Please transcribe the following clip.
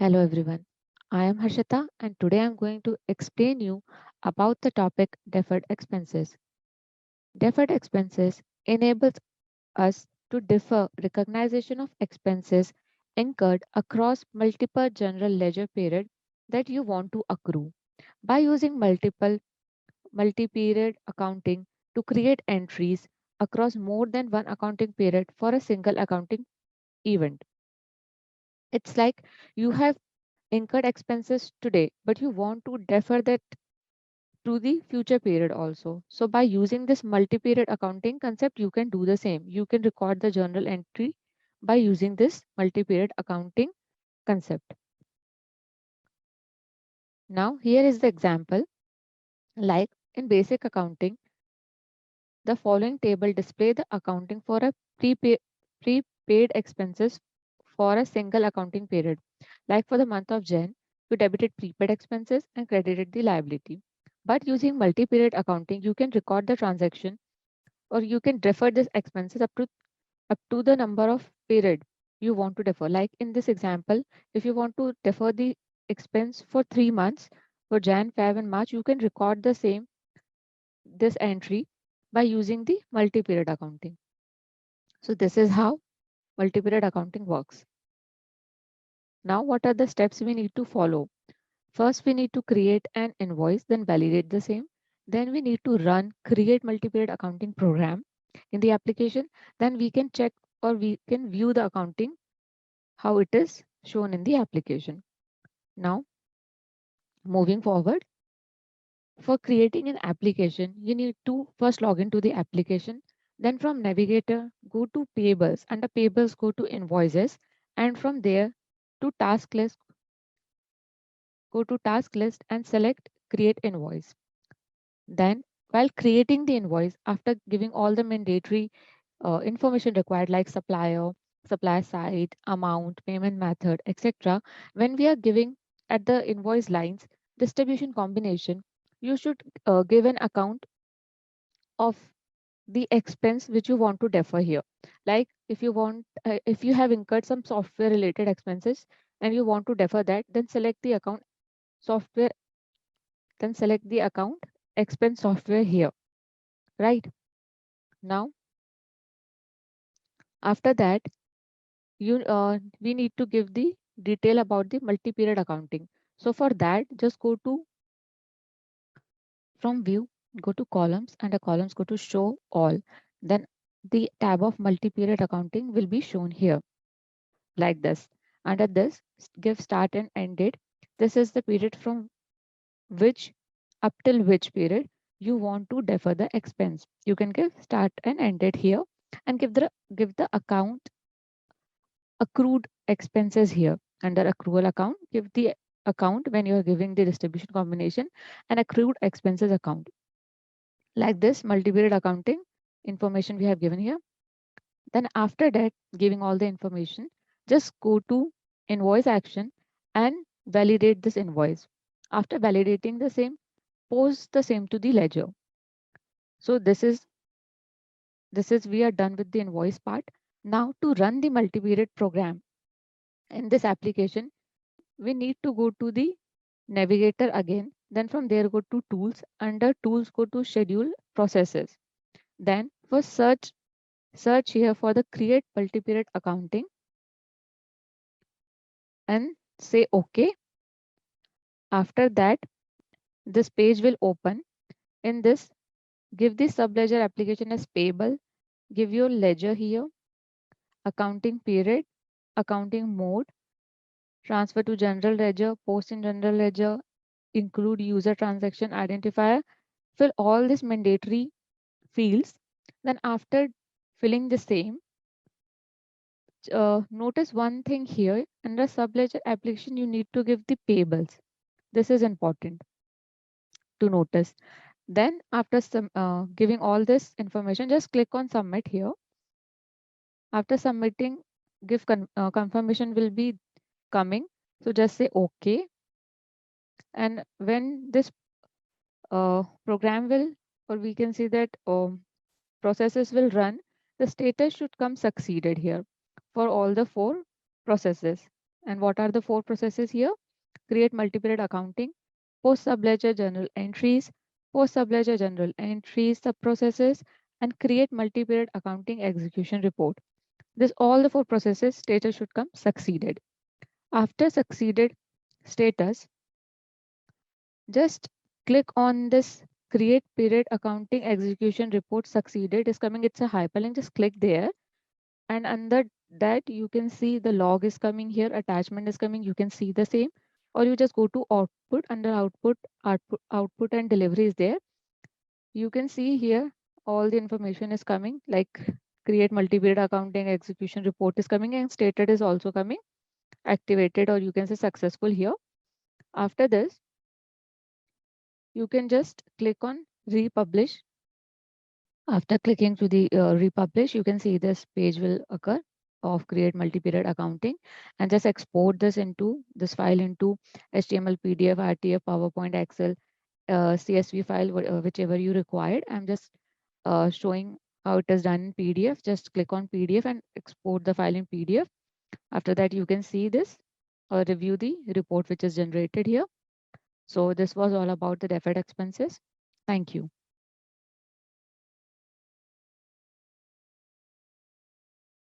Hello everyone. I am Harshita and today I am going to explain you about the topic deferred expenses. Deferred expenses enables us to defer recognition of expenses incurred across multiple general ledger period that you want to accrue. By using multi-period accounting to create entries across more than one accounting period for a single accounting event. It's like you have incurred expenses today, but you want to defer that to the future period also. So by using this multi-period accounting concept, you can do the same. You can record the journal entry by using this multi-period accounting concept. Now here is the example. Like in basic accounting, the following table display the accounting for a prepaid expenses for a single accounting period. Like for the month of Jan, you debited prepaid expenses and credited the liability. But using multi-period accounting, you can record the transaction or you can defer this expenses up to the number of period you want to defer. Like in this example, if you want to defer the expense for 3 months for Jan, Feb, and March, you can record the same this entry by using the multi-period accounting. So this is how multi-period accounting works. Now, what are the steps we need to follow? First, we need to create an invoice, then validate the same. Then we need to run create multi-period accounting program in the application. Then we can check or we can view the accounting, how it is shown in the application. Now, moving forward, for creating an application, you need to first log into the application. Then from Navigator, go to Payables. Under Payables, go to Invoices. And from there to Task List, go to Task List and select Create Invoice. Then, while creating the invoice, after giving all the mandatory information required like supplier, supply site, amount, payment method, etc., when we are giving at the invoice lines distribution combination, you should give an account of the expense which you want to defer here. Like if you have incurred some software related expenses and you want to defer that, then select the account software, then select the account expense software here, right? Now, after that, we need to give the detail about the multi-period accounting. So for that, just go to from view, go to columns, and the columns go to show all. Then the tab of multi-period accounting will be shown here like this. Under this, give start and end date. This is the period from which up till which period you want to defer the expense. You can give start and end date here and give the account accrued expenses here. Under accrual account, give the account when you are giving the distribution combination and accrued expenses account. Like this multi-period accounting information we have given here. Then after that, giving all the information, just go to invoice action and validate this invoice. After validating the same, post the same to the ledger. So this is we are done with the invoice part. Now to run the multi-period program in this application, we need to go to the navigator again. Then from there, go to tools. Under tools, go to schedule processes. Then for search here for the create multi-period accounting and say OK. After that, this page will open. In this, give the subledger application as payable. Give your ledger here, accounting period, accounting mode, transfer to general ledger, post in general ledger, include user transaction identifier. Fill all these mandatory fields. Then after filling the same, notice one thing here. Under subledger application, you need to give the payables. This is important to notice. Then after giving all this information, just click on submit here. After submitting, confirmation will be coming. So just say OK. And when this program will, or we can see that processes will run, the status should come succeeded here for all the four processes. And what are the four processes here? Create multi-period accounting, post subledger journal entries, post subledger journal entries, sub-processes, and create multi-period accounting execution report. This all the four processes status should come succeeded. After succeeded status, just click on this create period accounting execution report succeeded is coming. It's a hyperlink. Just click there, and under that you can see the log is coming here, attachment is coming. You can see the same, or you just go to output. Under output and delivery is there. You can see here all the information is coming, like create multi-period accounting execution report is coming, and stated is also coming, activated, or you can say successful here. After this, you can just click on republish. After clicking to the republish, you can see this page will occur of create multi-period accounting, and just export this file into HTML, PDF, RTF, PowerPoint, Excel, CSV file, whichever you required. I'm just showing how it is done in PDF. Just click on PDF and export the file in PDF. After that, you can see this or review the report which is generated here. So this was all about the deferred expenses. Thank you.